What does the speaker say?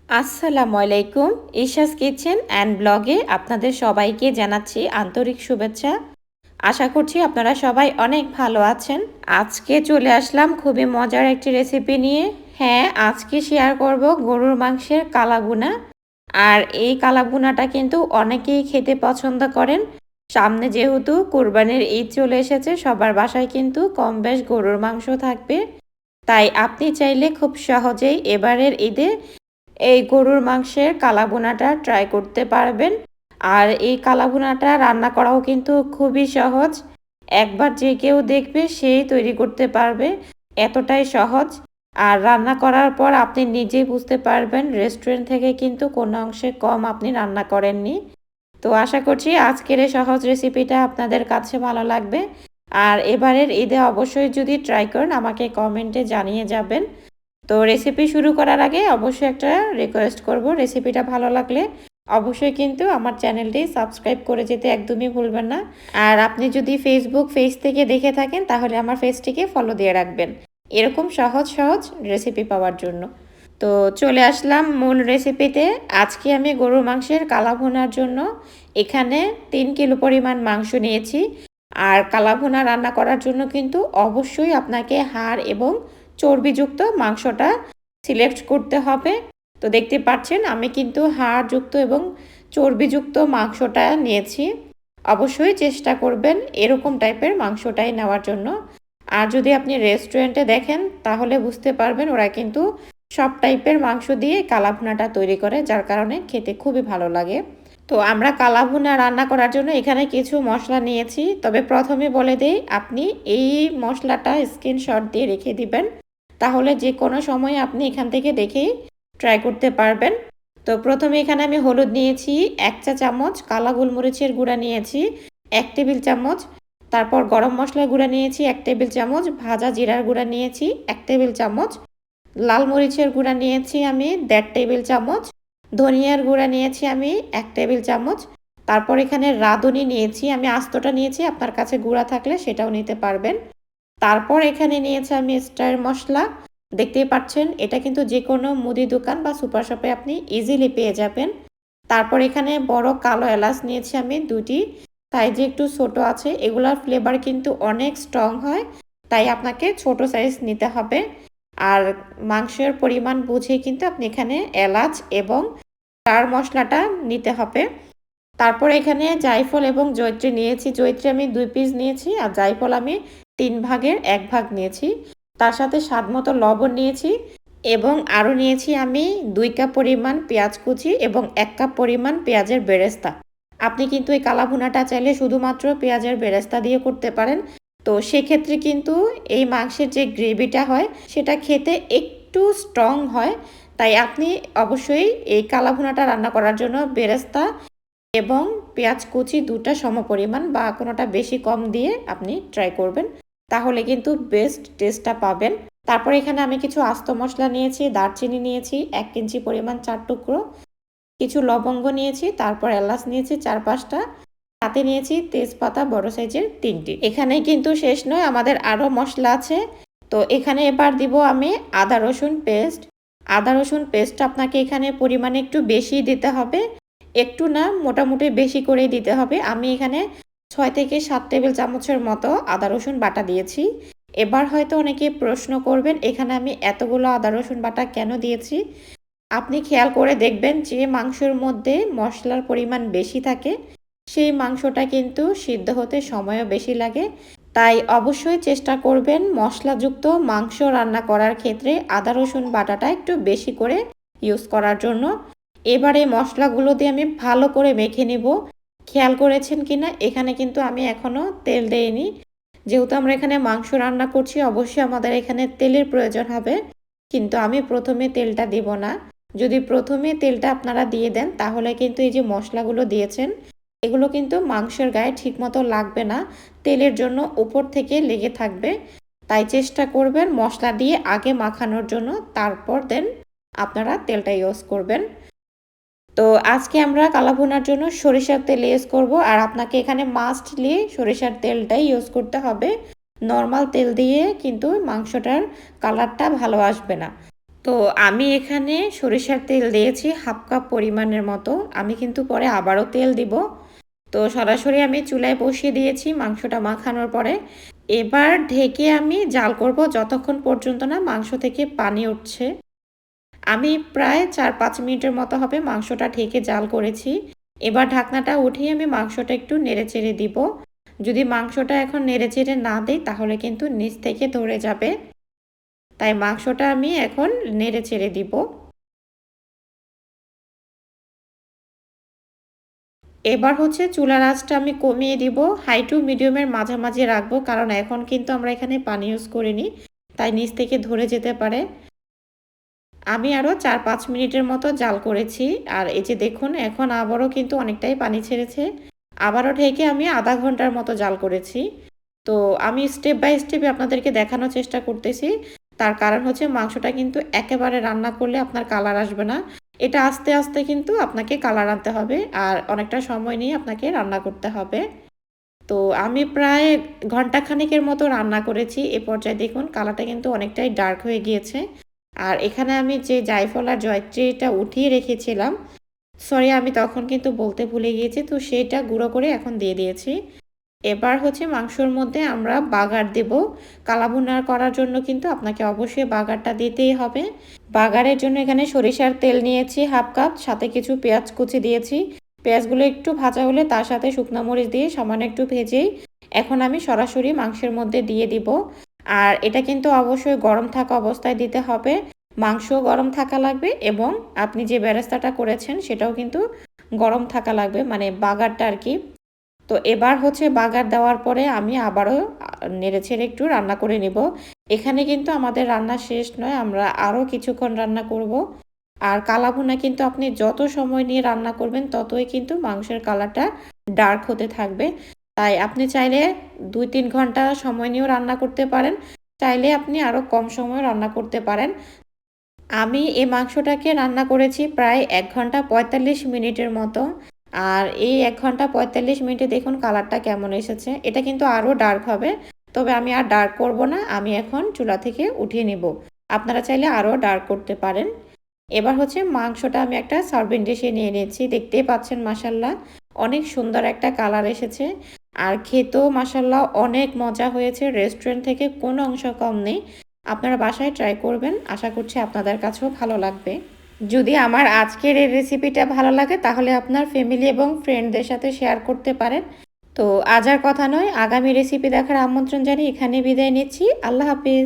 আসসালামু আলাইকুম। Isha's kitchen and ব্লগে আপনাদের সবাইকে জানাচ্ছি আন্তরিক শুভেচ্ছা। আশা করছি আপনারা সবাই অনেক ভালো আছেন। আজকে চলে আসলাম খুবই মজার একটি রেসিপি নিয়ে। হ্যাঁ, আজকে শেয়ার করব গরুর মাংসের কালাভুনা। আর এই কালাভুনাটা কিন্তু অনেকেই খেতে পছন্দ করেন। সামনে যেহেতু কোরবানির ঈদ চলে এসেছে, সবার বাসায় কিন্তু কম বেশ গরুর মাংস থাকবে। তাই আপনি চাইলে খুব সহজেই এবারের ঈদে এই গরুর মাংসের কালাভুনাটা ট্রাই করতে পারবেন। আর এই কালাভুনাটা রান্না করাও কিন্তু খুবই সহজ। একবার যে কেউ দেখবে সেই তৈরি করতে পারবে, এতটাই সহজ। আর রান্না করার পর আপনি নিজেই বুঝতে পারবেন রেস্টুরেন্ট থেকে কিন্তু কোনো অংশে কম আপনি রান্না করেননি। তো আশা করছি আজকের এই সহজ রেসিপিটা আপনাদের কাছে ভালো লাগবে। আর এবারের ঈদে অবশ্যই যদি ট্রাই করেন আমাকে কমেন্টে জানিয়ে যাবেন। তো রেসিপি শুরু করার আগে অবশ্যই একটা রিকোয়েস্ট করব, রেসিপিটা ভালো লাগলে অবশ্যই কিন্তু আমার চ্যানেলটি সাবস্ক্রাইব করে যেতে একদমই ভুলবেন না। আর আপনি যদি ফেসবুক পেজ থেকে দেখে থাকেন তাহলে আমার পেজটিকে ফলো দিয়ে রাখবেন এরকম সহজ সহজ রেসিপি পাওয়ার জন্য। তো চলে আসলাম মূল রেসিপিতে। আজকে আমি গরুর মাংসের কালাভুনার জন্য এখানে 3 কিলো পরিমাণ মাংস নিয়েছি। আর কালাভুনা রান্না করার জন্য কিন্তু অবশ্যই আপনাকে হাড় এবং চর্বিযুক্ত মাংসটা সিলেক্ট করতে হবে। তো দেখতে পাচ্ছেন আমি কিন্তু হাড়যুক্ত এবং চর্বিযুক্ত মাংসটা নিয়েছি। অবশ্যই চেষ্টা করবেন এরকম টাইপের মাংসটাই নেওয়ার জন্য। আর যদি আপনি রেস্টুরেন্টে দেখেন তাহলে বুঝতে পারবেন ওরা কিন্তু সব টাইপের মাংস দিয়ে কালাভুনাটা তৈরি করে, যার কারণে খেতে খুবই ভালো লাগে। তো আমরা কালাভুনা রান্না করার জন্য এখানে কিছু মশলা নিয়েছি। তবে প্রথমে বলে দেই, আপনি এই মশলাটা স্ক্রিনশট দিয়ে রেখে দিবেন, তাহলে যে কোনো সময় আপনি এখান থেকে দেখেই ট্রাই করতে পারবেন। তো প্রথমে এখানে আমি হলুদ নিয়েছি 1 চা চামচ, কালা গোলমরিচের গুঁড়া নিয়েছি 1 টেবিল চামচ, তারপর গরম মশলার গুঁড়া নিয়েছি 1 টেবিল চামচ, ভাজা জিরার গুঁড়া নিয়েছি 1 টেবিল চামচ, লাল মরিচের গুঁড়া নিয়েছি আমি 1.5 টেবিল চামচ, ধনিয়ার গুঁড়া নিয়েছি আমি 1 টেবিল চামচ, তারপর এখানে রাঁধুনি নিয়েছি আমি, আস্তটা নিয়েছি, আপনার কাছে গুঁড়া থাকলে সেটাও নিতে পারবেন। তারপর এখানে নিয়েছি আমি স্টার মশলা। দেখতেই পাচ্ছেন এটা কিন্তু যে কোনো মুদি দোকান বা সুপার শপে আপনি ইজিলি পেয়ে যাবেন। তারপর এখানে বড় কালো এলাচ নিয়েছি আমি 2টি, সাইজে একটু ছোট আছে। এগুলার ফ্লেভার কিন্তু অনেক স্ট্রং হয়, তাই আপনাকে ছোট সাইজ নিতে হবে। আর মাংসের পরিমাণ বুঝে কিন্তু আপনি এখানে এলাচ এবং স্টার মশলাটা নিতে হবে। তারপর এখানে জায়ফল এবং জয়িত্রী নিয়েছি। জয়িত্রী আমি 2 পিস নিয়েছি আর জায়ফল আমি 3 ভাগের 1 ভাগ নিয়েছি। তার সাথে স্বাদমতো লবণ নিয়েছি এবং আরও নিয়েছি আমি 2 কাপ পরিমাণ পেঁয়াজ কুচি এবং 1 কাপ পরিমাণ পেঁয়াজের বেরেস্তা। আপনি কিন্তু এই কালাভুনাটা চাইলে শুধুমাত্র পেঁয়াজের বেরেস্তা দিয়ে করতে পারেন। তো সেক্ষেত্রে কিন্তু এই মাংসের যে গ্রেভিটা হয় সেটা খেতে একটু স্ট্রং হয়। তাই আপনি অবশ্যই এই কালাভুনাটা রান্না করার জন্য বেরেস্তা এবং পেঁয়াজ কুচি 2টা সমপরিমাণ বা কোনোটা বেশি কম দিয়ে আপনি ট্রাই করবেন, তাহলে কিন্তু বেস্ট টেস্টটা পাবেন। তারপর এখানে আমি কিছু আস্ত মশলা নিয়েছি, দারচিনি নিয়েছি 1 ইঞ্চি পরিমাণ 4 টুকরো, কিছু লবঙ্গ নিয়েছি, তারপর এলাচ নিয়েছি 4-5টা, সাথে নিয়েছি তেজপাতা বড় সাইজের 3টি। এখানেই কিন্তু শেষ নয়, আমাদের আরও মশলা আছে। তো এখানে এবার দিব আমি আদা রসুন পেস্ট। আদা রসুন পেস্টটা আপনাকে এখানে পরিমাণে একটু বেশি দিতে হবে, একটু না মোটামুটি বেশি করেই দিতে হবে। আমি এখানে 6 থেকে 7 টেবিল চামচের মতো আদা রসুন বাটা দিয়েছি। এবার হয়তো অনেকে প্রশ্ন করবেন এখানে আমি এতগুলো আদা রসুন বাটা কেন দিয়েছি। আপনি খেয়াল করে দেখবেন যে মাংসের মধ্যে মশলার পরিমাণ বেশি থাকে সেই মাংসটা কিন্তু সিদ্ধ হতে সময়ও বেশি লাগে। তাই অবশ্যই চেষ্টা করবেন মশলাযুক্ত মাংস রান্না করার ক্ষেত্রে আদা রসুন বাটাটা একটু বেশি করে ইউজ করার জন্য। এবারে মশলাগুলো দিয়ে আমি ভালো করে মেখে নেব। খেয়াল করেছেন কিনা এখানে কিন্তু আমি এখনও তেল দেইনি। যেহেতু আমরা এখানে মাংস রান্না করছি অবশ্যই আমাদের এখানে তেলের প্রয়োজন হবে, কিন্তু আমি প্রথমে তেলটা দিব না। যদি প্রথমে তেলটা আপনারা দিয়ে দেন তাহলে কিন্তু এই যে মশলাগুলো দিয়েছেন এগুলো কিন্তু মাংসের গায়ে ঠিকমতো লাগবে না, তেলের জন্য উপর থেকে লেগে থাকবে। তাই চেষ্টা করবেন মশলা দিয়ে আগে মাখানোর জন্য, তারপর দেন আপনারা তেলটা ইউজ করবেন। তো আজকে আমরা কালাভুনার জন্য সরিষার তেল ইউজ করব, আর আপনাকে এখানে মাস্টলি সরিষার তেলটাই ইউজ করতে হবে। নর্মাল তেল দিয়ে কিন্তু মাংসটার কালারটা ভালো আসবে না। তো আমি এখানে সরিষার তেল দিয়েছি হাফ কাপ পরিমাণের মতো। আমি কিন্তু পরে আবারও তেল দিব। তো সরাসরি আমি চুলায় বসিয়ে দিয়েছি মাংসটা মাখানোর পরে। এবার ঢেকে আমি জাল করব যতক্ষণ পর্যন্ত না মাংস থেকে পানি উঠছে। আমি প্রায় ৪-৫ মিনিটের মতো হবে মাংসটা ঢেকে জাল করেছি। এবার ঢাকনাটা উঠিয়ে আমি মাংসটা একটু নেড়েচেড়ে দিব। যদি মাংসটা এখন নেড়েচেড়ে না দেই তাহলে কিন্তু নিচ থেকে ধরে যাবে। তাই মাংসটা আমি এখন নেড়েচেড়ে দিব। এবার হচ্ছে চুলার আঁচটা আমি কমিয়ে দিব। হাই টু মিডিয়ামের মাঝামাঝি রাখবো। কারণ এখন কিন্তু আমরা এখানে পানি ইউজ করিনি। তাই নিচ থেকে ধরে যেতে পারে। আমি আরও ৪-৫ মিনিটের মতো জাল করেছি। আর এই যে দেখুন এখন আবারও কিন্তু অনেকটাই পানি ছেড়েছে। আবারও ঢেকে আমি আধা ঘন্টার মতো জাল করেছি। তো আমি স্টেপ বাই স্টেপে আপনাদেরকে দেখানোর চেষ্টা করতেছি। তার কারণ হচ্ছে মাংসটা কিন্তু একেবারে রান্না করলে আপনার কালার আসবে না। এটা আস্তে, আস্তে কিন্তু আপনাকে কালার আনতে হবে। আর অনেকটা সময় নিয়ে আপনাকে রান্না করতে হবে। তো আমি প্রায় ঘন্টা খানেকের মতো রান্না করেছি। এ পর্যায়ে দেখুন কালারটা কিন্তু অনেকটাই ডার্ক হয়ে গিয়েছে। আর এখানে আমি যে জায়ফল আর জয়ত্রীটা উঠিয়ে রেখেছিলাম, সরি আমি তখন কিন্তু বলতে ভুলে গিয়েছি। তো সেইটা গুঁড়ো করে এখন দিয়ে দিয়েছি। এবার হচ্ছে মাংসর মধ্যে আমরা বাগার দেব। কালাভুনা করার জন্য কিন্তু আপনাকে অবশ্যই বাগারটা দিতেই হবে। বাগারের জন্য এখানে সরিষার তেল নিয়েছি হাফ কাপ, সাথে কিছু পেঁয়াজ কুচি দিয়েছি। পেঁয়াজগুলো একটু ভাজা হলে তার সাথে শুকনো মরিচ দিয়ে সামান্য একটু ভেজেই এখন আমি সরাসরি মাংসের মধ্যে দিয়ে দিব। আর এটা কিন্তু অবশ্যই গরম থাকা অবস্থায় দিতে হবে। মাংস গরম থাকা লাগবে এবং আপনি যে বেরেস্তাটা করেছেন সেটাও কিন্তু গরম থাকা লাগবে, মানে বাগারটা আর কি। তো এবার হচ্ছে বাগার দেওয়ার পরে আমি আবারও নেড়েচেড়ে একটু রান্না করে নেব। এখানে কিন্তু আমাদের রান্না শেষ নয়, আমরা আরও কিছুক্ষণ রান্না করব। আর কালাভুনা কিন্তু আপনি যত সময় নিয়ে রান্না করবেন ততই কিন্তু মাংসের কালারটা ডার্ক হতে থাকবে। তাই আপনি চাইলে ২-৩ ঘন্টা সময় নিয়েও রান্না করতে পারেন। চাইলে আপনি আরও কম সময়ে রান্না করতে পারেন। আমি এই মাংসটাকে রান্না করেছি প্রায় ১ ঘন্টা ৪৫ মিনিটের মতো। আর এই ১ ঘন্টা ৪৫ মিনিটে দেখুন কালারটা কেমন এসেছে। এটা কিন্তু আরও ডার্ক হবে। তবে আমি আর ডার্ক করব না। আমি এখন চুলা থেকে উঠিয়ে নেব। আপনারা চাইলে আরও ডার্ক করতে পারেন। এবার হচ্ছে মাংসটা আমি একটা সার্ভিং ডিশে নিয়ে নিয়েছি। দেখতেই পাচ্ছেন মাশাআল্লাহ অনেক সুন্দর একটা কালার এসেছে। আর খেতেও মাশাআল্লাহ অনেক মজা হয়েছে। রেস্টুরেন্ট থেকে কোনো অংশ কম নেই। আপনারা বাসায় ট্রাই করবেন। আশা করছি আপনাদের কাছেও ভালো লাগবে। যদি আমার আজকের এই রেসিপিটা ভালো লাগে তাহলে আপনার ফ্যামিলি এবং ফ্রেন্ডদের সাথে শেয়ার করতে পারেন। তো আজ আর কথা নয়, আগামী রেসিপি দেখার আমন্ত্রণ জানিয়ে এখানে বিদায় নিচ্ছি। আল্লাহ হাফেজ।